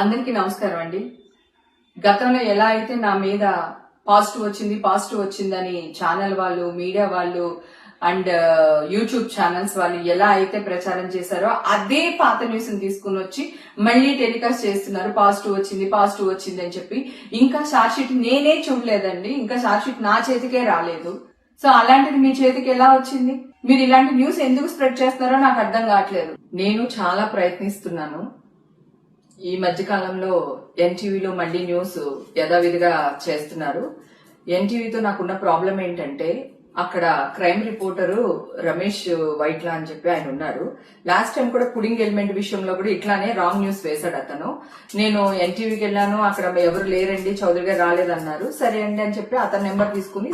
అందరికీ నమస్కారం అండి. గతంలో ఎలా అయితే నా మీద పాజిటివ్ వచ్చిందని ఛానల్ వాళ్ళు, మీడియా వాళ్ళు అండ్ యూట్యూబ్ ఛానల్స్ వాళ్ళు ఎలా అయితే ప్రచారం చేశారో అదే పాత న్యూస్ ని తీసుకుని వచ్చి మళ్ళీ టెలికాస్ట్ చేస్తున్నారు. పాజిటివ్ వచ్చింది అని చెప్పి. ఇంకా చార్జ్ షీట్ నేనే చూడలేదండి. ఇంకా చార్జ్ షీట్ నా చేతికే రాలేదు. సో అలాంటిది మీ చేతికి ఎలా వచ్చింది? మీరు ఇలాంటి న్యూస్ ఎందుకు స్ప్రెడ్ చేస్తున్నారో నాకు అర్థం కావట్లేదు. నేను చాలా ప్రయత్నిస్తున్నాను. ఈ మధ్య కాలంలో ఎన్టీవీలో మళ్ళీ న్యూస్ యథావిధిగా చేస్తున్నారు. ఎన్టీవీతో నాకున్న ప్రాబ్లం ఏంటంటే అక్కడ క్రైమ్ రిపోర్టరు రమేష్ వైట్లా అని చెప్పి ఆయన ఉన్నారు. లాస్ట్ టైం కూడా పుడింగ్ ఎలిమెంట్ విషయంలో కూడా ఇట్లానే రాంగ్ న్యూస్ వేశాడు అతను. నేను ఎన్టీవీకి వెళ్ళాను, అక్కడ ఎవరు లేరండి, చౌదరి గారు రాలేదన్నారు. సరే అండి అని చెప్పి అతని నెంబర్ తీసుకుని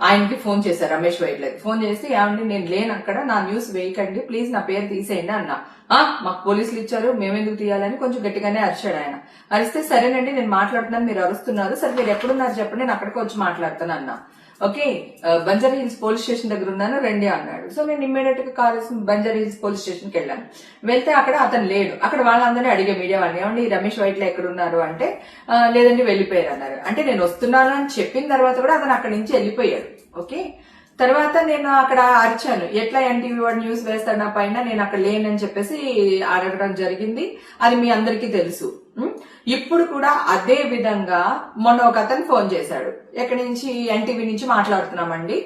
ఆయనకి ఫోన్ చేశారు, రమేష్ వైట్లకి ఫోన్ చేసి, ఏమండి నేను లేను అక్కడ, నా న్యూస్ వేయకండి ప్లీజ్, నా పేరు తీసేయండి అన్నా. మాకు పోలీసులు ఇచ్చారు, మేమెందుకు తీయాలని కొంచెం గట్టిగానే అరిచాడు ఆయన. అరిస్తే సరేనండి నేను మాట్లాడుతున్నాను, మీరు అరుస్తున్నారు, సరే మీరు ఎక్కడున్నారు చెప్పండి, నేను అక్కడికి వచ్చి మాట్లాడతాను అన్నా. Okay, Banjara hills police station దగ్గర ఉన్నాను రండి అన్నాడు. సో నేను ఇమ్మీడియట్ గా కాల్ చేసి బంజారా హిల్స్ పోలీస్ స్టేషన్ కి వెళ్ళాను. వెళ్తే అక్కడ అతను లేడు. అక్కడ వాళ్ళందరినీ అడిగే మీడియా వాళ్ళని, ఏమండి రమేష్ వైట్ల ఎక్కడ ఉన్నారు అంటే, లేదండి వెళ్ళిపోయారు అన్నారు. అంటే నేను వస్తున్నాను అని చెప్పిన తర్వాత కూడా అతను అక్కడి నుంచి వెళ్ళిపోయాడు. ఓకే, తర్వాత నేను అక్కడ అరిచాను, ఎట్లా ఎన్టీవీ వాడు న్యూస్ వేస్తాడు నా పైన, నేను అక్కడ లేనని చెప్పేసి అడగడం జరిగింది. అది మీ అందరికీ తెలుసు. ఇప్పుడు కూడా అదే విధంగా మొన్న ఒక అతను ఫోన్ చేశాడు, ఎక్కడి నుంచి, ఎన్టీవీ నుంచి మాట్లాడుతున్నామండి,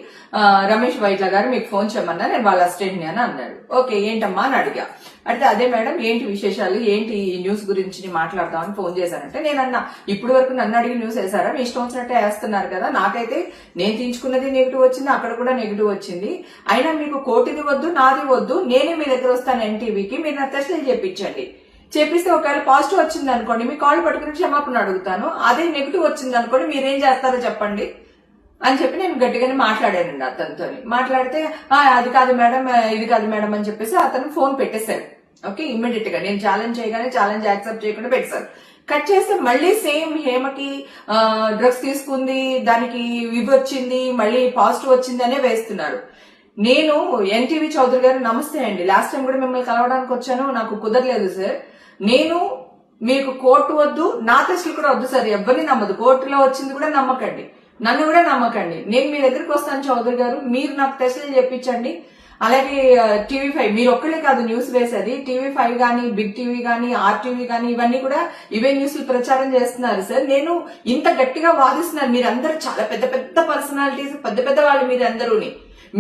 రమేష్ వైట్ల గారు మీకు ఫోన్ చేయమన్నా, నేను వాళ్ళ అసిస్టెంట్ ని అని అన్నాడు. ఓకే ఏంటమ్మా అని అడిగా. అంటే అదే మేడం ఏంటి విశేషాలు, ఏంటి ఈ న్యూస్ గురించి మాట్లాడదామని ఫోన్ చేశానంటే, నేను అన్నా ఇప్పటి వరకు నన్ను అడిగి న్యూస్ వేసారా, మీ ఇష్టం వచ్చినట్టే వేస్తున్నారు కదా, నాకైతే నేను తీయించుకున్నది నెగిటివ్ వచ్చింది, అక్కడ కూడా నెగిటివ్ వచ్చింది, అయినా మీకు కోటిది వద్దు నాది వద్దు, నేనే మీ దగ్గర వస్తాను ఎన్టీవీకి, మీరు నా టెస్టులు చేపించండి, చేపిస్తే ఒకవేళ పాజిటివ్ వచ్చింది అనుకోండి మీ కాల్ పట్టుకుని క్షమాపణ అడుగుతాను, అదే నెగిటివ్ వచ్చింది అనుకోండి మీరేం చేస్తారో చెప్పండి అని చెప్పి నేను గట్టిగానే మాట్లాడానండి అతనితో. మాట్లాడితే అది కాదు మేడం, ఇది కాదు మేడం అని చెప్పేసి అతను ఫోన్ పెట్టేశారు. ఓకే, ఇమ్మీడియట్ గా నేను ఛాలెంజ్ చేయగానే ఛాలెంజ్ యాక్సెప్ట్ చేయకుండా పెట్టేశారు. కట్ చేస్తే మళ్ళీ సేమ్ హేమకి డ్రగ్స్ తీసుకుంది, దానికి ఇవి వచ్చింది, మళ్ళీ పాజిటివ్ వచ్చింది అనే వేస్తున్నారు. నేను ఎన్టీవీ చౌదరి గారు నమస్తే అండి, లాస్ట్ టైం కూడా మిమ్మల్ని కలవడానికి వచ్చాను, నాకు కుదరలేదు సార్, నేను మీకు కోర్టు వద్దు, నా టెస్టులు కూడా వద్దు సార్, ఎవరిని నమ్మదు, కోర్టులో వచ్చింది కూడా నమ్మకండి, నన్ను కూడా నమ్మకండి, నేను మీ దగ్గరికి వస్తాను చౌదరి గారు, మీరు నాకు టెస్టులు చెప్పించండి. అలాగే టీవీ5 మీరు ఒక్కళ్ళే కాదు న్యూస్ వేసేది, టీవీ5 గానీ, బిగ్ టీవీ గానీ, ఆర్టీవీ గానీ, ఇవన్నీ కూడా ఇవే న్యూస్లు ప్రచారం చేస్తున్నారు సార్. నేను ఇంత గట్టిగా వాదిస్తున్నాను, మీరందరూ చాలా పెద్ద పెద్ద పర్సనాలిటీస్, పెద్ద పెద్ద వాళ్ళు మీరందరూని,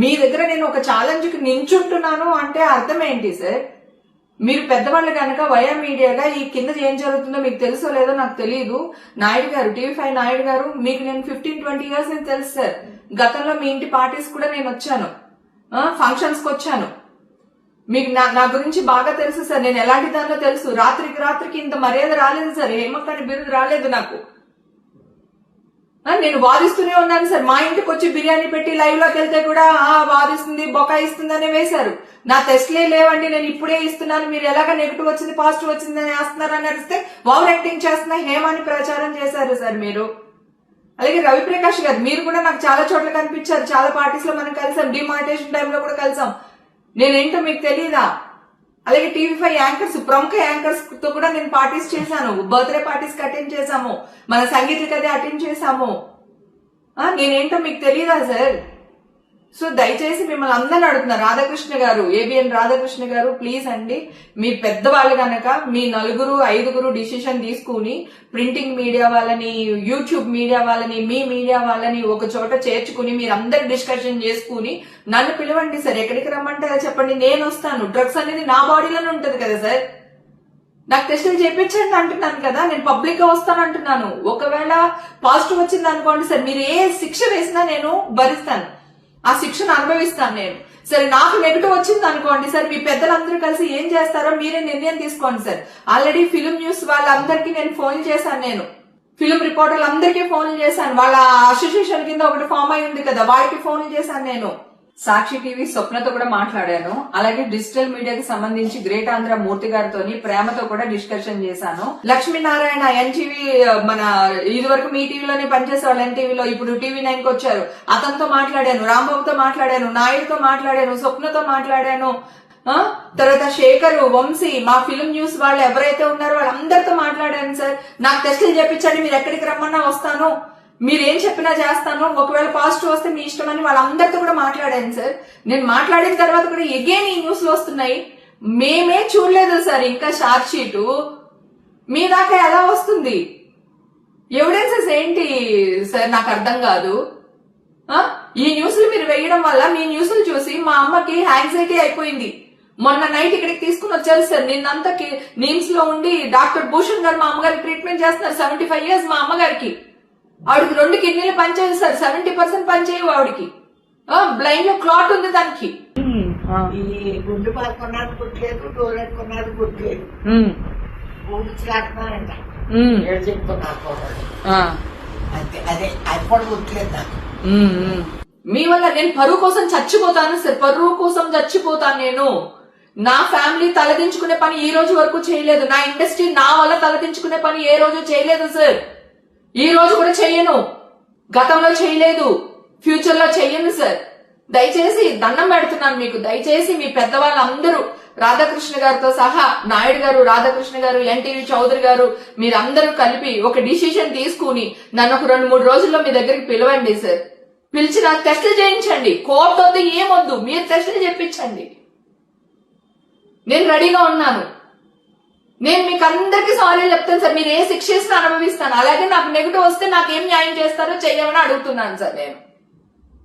మీ దగ్గర నేను ఒక ఛాలెంజ్ కి నించుంటున్నాను అంటే అర్థం ఏంటి సార్? మీరు పెద్దవాళ్ళు కనుక వయా మీడియాగా ఈ కింద ఏం జరుగుతుందో మీకు తెలుసో లేదో నాకు తెలియదు. నాయుడు గారు, టీవీ5 నాయుడు గారు, మీకు నేను 15-20 ఇయర్స్ నేను తెలుసు సార్. గతంలో మీ ఇంటి పార్టీస్ కూడా నేను వచ్చాను, ఫంక్షన్స్ కి వచ్చాను, మీకు నా గురించి బాగా తెలుసు సార్, నేను ఎలాంటి దానిలో తెలుసు. రాత్రికి ఇంత మర్యాద రాలేదు సార్, హేమక్కని బిరుదు రాలేదు నాకు. నేను వాదిస్తూనే ఉన్నాను సార్. మా ఇంటికి వచ్చి బిర్యానీ పెట్టి లైవ్ లోకి వెళ్తే కూడా వాదిస్తుంది, బొకాయిస్తుంది అనే వేశారు. నా టెస్ట్లే లేవండి, నేను ఇప్పుడే ఇస్తున్నాను, మీరు ఎలాగ నెగిటివ్ వచ్చింది పాజిటివ్ వచ్చింది అని వేస్తున్నారు అని అడిస్తే ఓవర్ యాక్టింగ్ చేస్తున్నా హేమాని ప్రచారం చేశారు సార్ మీరు. అలాగే రవిప్రకాష్ గారు, మీరు కూడా నాకు చాలా చోట్ల కనిపించారు, చాలా పార్టీస్ లో మనం కలిసాం, డిమానిటేషన్ టైంలో కూడా కలిసాం, నేనేంటో మీకు తెలియదా? అలాగే టీవీ5 యాంకర్స్, ప్రముఖ యాంకర్స్ తో కూడా నేను పార్టీస్ చేశాను, బర్త్డే పార్టీస్ కి అటెండ్ చేశాము, మన సంగీతకి అదే అటెండ్ చేశాము, నేనేంటో మీకు తెలియదా సార్? సో దయచేసి మిమ్మల్ని అందరిని అడుగుతున్నారు, రాధాకృష్ణ గారు, ఏబిఎన్ రాధాకృష్ణ గారు, ప్లీజ్ అండి, మీ పెద్దవాళ్ళు కనుక మీ 4-5 డిసిషన్ తీసుకుని ప్రింటింగ్ మీడియా వాళ్ళని, యూట్యూబ్ మీడియా వాళ్ళని, మీ మీడియా వాళ్ళని ఒక చోట చేర్చుకుని మీరందరు డిస్కషన్ చేసుకుని నన్ను పిలవండి సార్, ఎక్కడికి రమ్మంటారో చెప్పండి, నేను వస్తాను. డ్రగ్స్ అనేది నా బాడీలోనే ఉంటది కదా సార్, నాకు టెస్టులు చేయించండి అంటున్నాను కదా, నేను పబ్లిక్ గా వస్తాను అంటున్నాను. ఒకవేళ పాజిటివ్ వచ్చింది అనుకోండి సార్, మీరు ఏ శిక్ష వేసినా నేను భరిస్తాను, ఆ శిక్షను అనుభవిస్తాను నేను. సరే నాకు నెగిటివ్ వచ్చింది అనుకోండి సార్, మీ పెద్దలందరూ కలిసి ఏం చేస్తారో మీరే నిర్ణయం తీసుకోండి సార్. ఆల్రెడీ ఫిలిం న్యూస్ వాళ్ళందరికీ నేను ఫోన్ చేశాను, నేను ఫిలిం రిపోర్టర్లు అందరికీ ఫోన్లు చేశాను, వాళ్ళ అసోసియేషన్ కింద ఒకటి ఫామ్ అయి ఉంది కదా, వారికి ఫోన్లు చేశాను నేను. సాక్షి టీవీ స్వప్నతో కూడా మాట్లాడాను. అలాగే డిజిటల్ మీడియాకి సంబంధించి గ్రేట్ ఆంధ్ర మూర్తి గారితో ప్రేమతో కూడా డిస్కషన్ చేశాను. లక్ష్మీనారాయణ ఎన్టీవీ, మన ఇది వరకు మీ టీవీలోనే పనిచేసేవాళ్ళు ఎన్టీవీలో, ఇప్పుడు టీవీ9 కి వచ్చారు, అతనితో మాట్లాడాను, రాంబాబుతో మాట్లాడాను, నాయుడుతో మాట్లాడాను, స్వప్నతో మాట్లాడాను, తర్వాత శేఖర్, వంశీ, మా ఫిల్మ్ న్యూస్ వాళ్ళు ఎవరైతే ఉన్నారో వాళ్ళందరితో మాట్లాడాను సార్. నాకు టెస్టులు చేపించండి, మీరు ఎక్కడికి రమ్మన్నా వస్తాను, మీరేం చెప్పినా చేస్తాను, ఒకవేళ పాజిటివ్ వస్తే మీ ఇష్టం అని వాళ్ళందరితో కూడా మాట్లాడాను సార్. నేను మాట్లాడిన తర్వాత కూడా ఎగైన్ ఈ న్యూస్ లో వస్తున్నాయి. మేమే చూడలేదు సార్ ఇంకా షార్ట్ షీటు, మీ దాకా ఎలా వస్తుంది? ఎవిడెన్సెస్ ఏంటి సార్ నాకు అర్థం కాదు. ఈ న్యూస్లు మీరు వేయడం వల్ల మీ న్యూస్లు చూసి మా అమ్మకి యాంగ్జైటీ అయిపోయింది. మొన్న నైట్ ఇక్కడికి తీసుకుని వచ్చారు సార్. నిన్నంతా నిమ్స్ లో ఉండి డాక్టర్ భూషణ్ గారు మా అమ్మగారికి ట్రీట్మెంట్ చేస్తున్నారు. 75 years మా అమ్మగారికి. ఆవిడకి 2 కిడ్నీలు పనిచేయవు సార్, 70% పనిచేయవు ఆవిడకి. బ్లైండ్ లో క్లాట్ ఉంది దానికి. ఈ గుండు పాడుకున్నది పుట్టలేదు, డోర్ పెట్టుకున్నది పుట్టలేదు, ఊడ్చులాడుతున్నారంట ఏడు చెప్తున్నారు. అంతే, అదే అది కూడా పుట్టలేదు నాకు. మీ వల్ల నేను పరువు కోసం చచ్చిపోతాను సార్, పరువు కోసం చచ్చిపోతాను నేను. నా ఫ్యామిలీ తలదించుకునే పని ఈ రోజు వరకు చేయలేదు. నా ఇండస్ట్రీ నా వల్ల తలదించుకునే పని ఏ రోజు చేయలేదు సార్. ఈ రోజు కూడా చెయ్యను, గతంలో చేయలేదు, ఫ్యూచర్ లో చెయ్యను సార్. దయచేసి దండం పెడుతున్నాను మీకు. దయచేసి మీ పెద్దవాళ్ళందరూ, రాధాకృష్ణ గారితో సహా, నాయుడు గారు, రాధాకృష్ణ గారు, ఎన్టీవీ చౌదరి గారు, మీరందరూ కలిపి ఒక డిసిషన్ తీసుకుని నన్ను ఒక 2-3 రోజుల్లో మీ దగ్గరికి పిలవండి సార్. పిలిచి నాకు టెస్టులు చేయించండి. కోర్టు వద్దు, ఏమొద్దు, మీరు టెస్టులు చేయించండి. నేను రెడీగా ఉన్నాను. నేను మీకు అందరికీ సారీ చెప్తాను సార్. మీరు ఏ శిక్ష ఇస్తే అనుభవిస్తాను. అలాగే నాకు నెగిటివ్ వస్తే నాకేం న్యాయం చేస్తారో చెయ్యమని అడుగుతున్నాను సార్ నేను.